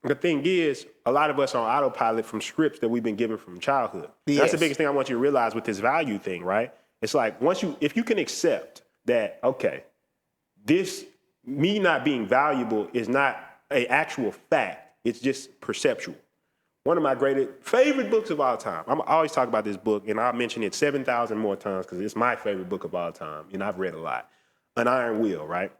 the thing is, a lot of us are on autopilot from scripts that we've been given from childhood. Yes. That's the biggest thing I want you to realize with this value thing, right? It's like if you can accept that, okay, me not being valuable is not an actual fact. It's just perceptual. One of my favorite books of all time. I always talk about this book, and I'll mention it 7,000 more times because it's my favorite book of all time, and I've read a lot. An Iron Will, right?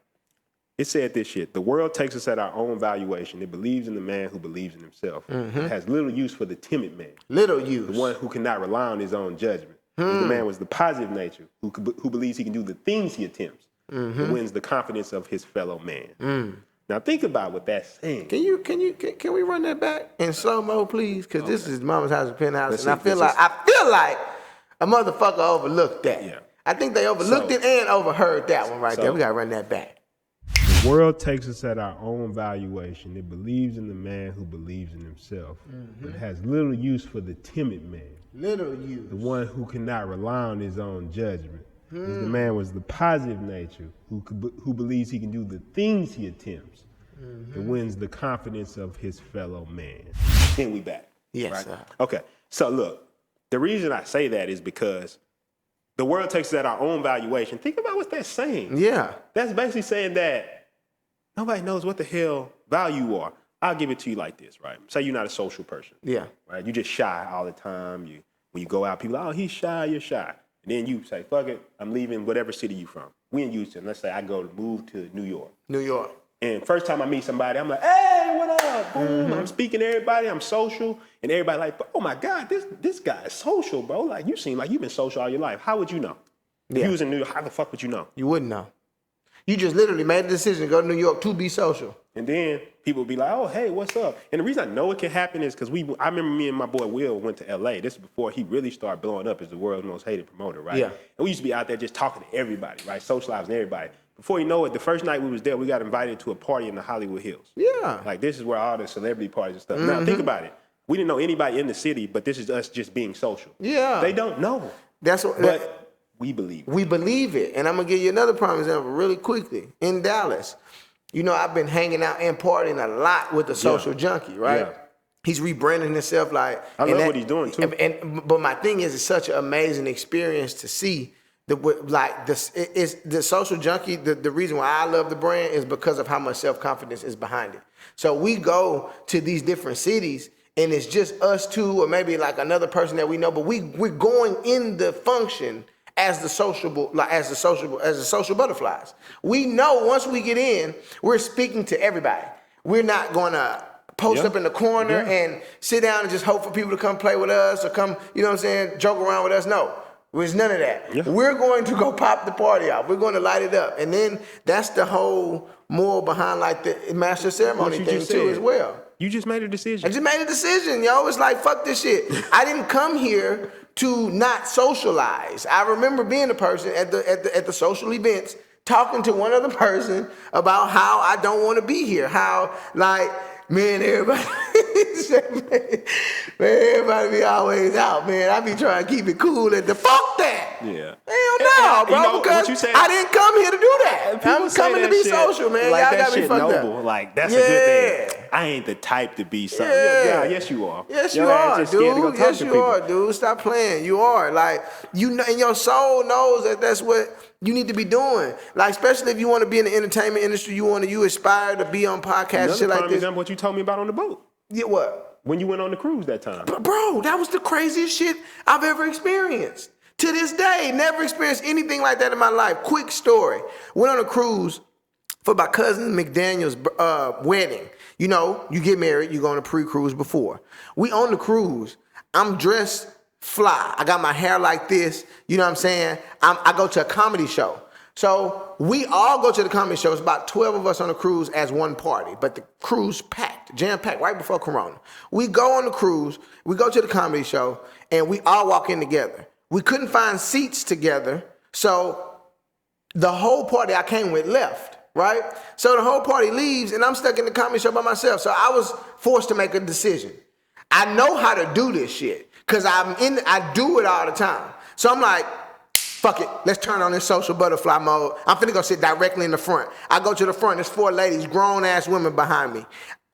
It said this shit: the world takes us at our own valuation. It believes in the man who believes in himself. Mm-hmm. It has little use for the timid man. Little use. The one who cannot rely on his own judgment. The man was the positive nature who believes he can do the things he attempts. Who wins the confidence of his fellow man. Now think about what that's saying. Can we run that back in slow mo, please? Because this is Mama's House of Penthouse, and I feel like a motherfucker overlooked that. Yeah. I think they overlooked it and overheard that one there. We gotta run that back. The world takes us at our own valuation. It believes in the man who believes in himself. It has little use for the timid man. Little use. The one who cannot rely on his own judgment. The man was the positive nature who believes he can do the things he attempts. It wins the confidence of his fellow man. Then we back. Yes, right? sir. Okay, so look, the reason I say that is because the world takes us at our own valuation. Think about what that's saying. Yeah. That's basically saying that nobody knows what the hell value you are. I'll give it to you like this, right? Say you're not a social person. Yeah. Right? You're just shy all the time. When you go out, people are, oh, he's shy, you're shy. And then you say, fuck it, I'm leaving whatever city you from. We in Houston. Let's say I go to move to New York. New York. And first time I meet somebody, I'm like, hey, what up? Boom. I'm speaking to everybody. I'm social. And everybody like, oh my God, this guy is social, bro. Like, you seem like you've been social all your life. How would you know? Yeah. If you was in New York, how the fuck would you know? You wouldn't know. You just literally made a decision to go to New York to be social. And then people would be like, oh, hey, what's up? And the reason I know it can happen is because I remember me and my boy Will went to LA. This is before he really started blowing up as the world's most hated promoter, right? Yeah. And we used to be out there just talking to everybody, right? Socializing everybody. Before you know it, the first night we was there, we got invited to a party in the Hollywood Hills. Yeah. Like, this is where all the celebrity parties and stuff. Now, think about it. We didn't know anybody in the city, but this is us just being social. Yeah. They don't know. That's what. But we believe it. We believe it. And I'm going to give you another prime example really quickly. In Dallas, you know, I've been hanging out and partying a lot with the social junkie, right? Yeah. He's rebranding himself like. I love what he's doing, too. But my thing is, it's such an amazing experience to see. The social junkie, the reason why I love the brand is because of how much self-confidence is behind it. So we go to these different cities and it's just us two or maybe like another person that we know, but we're going in the function as the social butterflies. We know once we get in, we're speaking to everybody. We're not going to post up in the corner and sit down and just hope for people to come play with us or come, you know what I'm saying, joke around with us. No. There's none of that. Yeah. We're going to go pop the party out. We're going to light it up. And then that's the whole moral behind like the master ceremony thing too as well. You just made a decision. I just made a decision, yo. It's like, fuck this shit. I didn't come here to not socialize. I remember being a person at the social events talking to one other person about how I don't want to be here. How, like, man, everybody be always out, man. I be trying to keep it cool and fuck that. Yeah. Hell no, bro, you know, because I didn't come here to do that. I'm coming to be social, man. Like, y'all that got me shit fucked noble. up. Like, that's a good thing. I ain't the type to be something. Yeah, yes, you are. Yes, you are, dude. Yes, you are, dude. Stop playing. You are. Like, you know, and your soul knows that that's what you need to be doing. Like, especially if you want to be in the entertainment industry, you aspire to be on podcasts, shit like this. Example, what you told me about on the boat. Yeah, what? When you went on the cruise that time. Bro, that was the craziest shit I've ever experienced. To this day, never experienced anything like that in my life. Quick story. Went on a cruise for my cousin McDaniel's wedding. You know, you get married, you go on a pre-cruise before. We on the cruise. I'm dressed fly. I got my hair like this. You know what I'm saying? I go to a comedy show. So we all go to the comedy show. It's about 12 of us on the cruise as one party, but the cruise packed, jam-packed right before Corona. We go on the cruise, we go to the comedy show, and we all walk in together. We couldn't find seats together, so the whole party I came with left, right? So the whole party leaves, and I'm stuck in the comedy show by myself. So I was forced to make a decision. I know how to do this shit, because I do it all the time. So I'm like, fuck it, let's turn on this social butterfly mode. I'm finna go sit directly in the front. I go to the front, there's 4 ladies, grown-ass women behind me.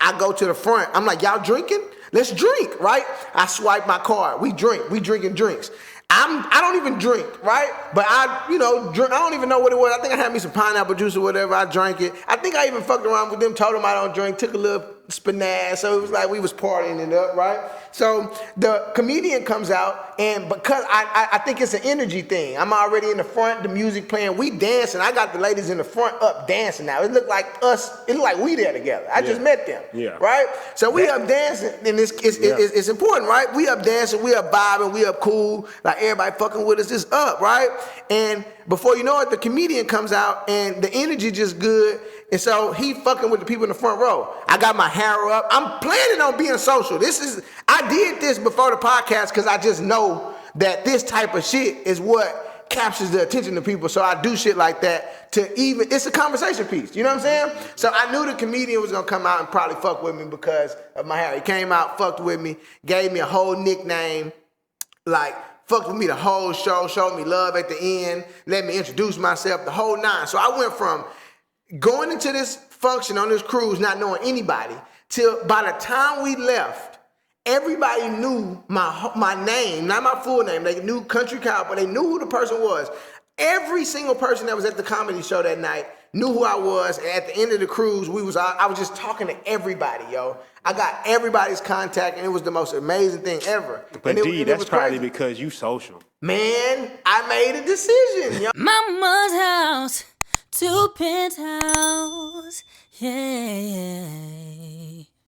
I go to the front. I'm like, y'all drinking? Let's drink, right? I swipe my card. We drink. We drinking drinks. I don't even drink, right? But I, drink. I don't even know what it was. I think I had me some pineapple juice or whatever. I drank it. I think I even fucked around with them, told them I don't drink, took a little spinach. So it was like we was partying it up, right? So the comedian comes out, and because I think it's an energy thing. I'm already in the front, the music playing, we dancing. I got the ladies in the front up dancing now. It looked like us, it looked like we there together. I just met them, right? So we up dancing, and it's important, right? We up dancing, we up vibing, we up cool, like everybody fucking with us is up, right? And before you know it, the comedian comes out, and the energy just good. And so he fucking with the people in the front row. I got my hair up. I'm planning on being social. I did this before the podcast because I just know that this type of shit is what captures the attention of people. So I do shit like that it's a conversation piece. You know what I'm saying? So I knew the comedian was gonna come out and probably fuck with me because of my hair. He came out, fucked with me, gave me a whole nickname, like fucked with me the whole show, showed me love at the end, let me introduce myself, the whole nine. So I went from going into this function on this cruise, not knowing anybody, till by the time we left, everybody knew my name, not my full name. They knew Country Cowboy. They knew who the person was. Every single person that was at the comedy show that night knew who I was. And at the end of the cruise, I was just talking to everybody, yo. I got everybody's contact, and it was the most amazing thing ever. But D, that's probably because you social. Man, I made a decision, yo. Mama's house, 2 penthouse, yeah.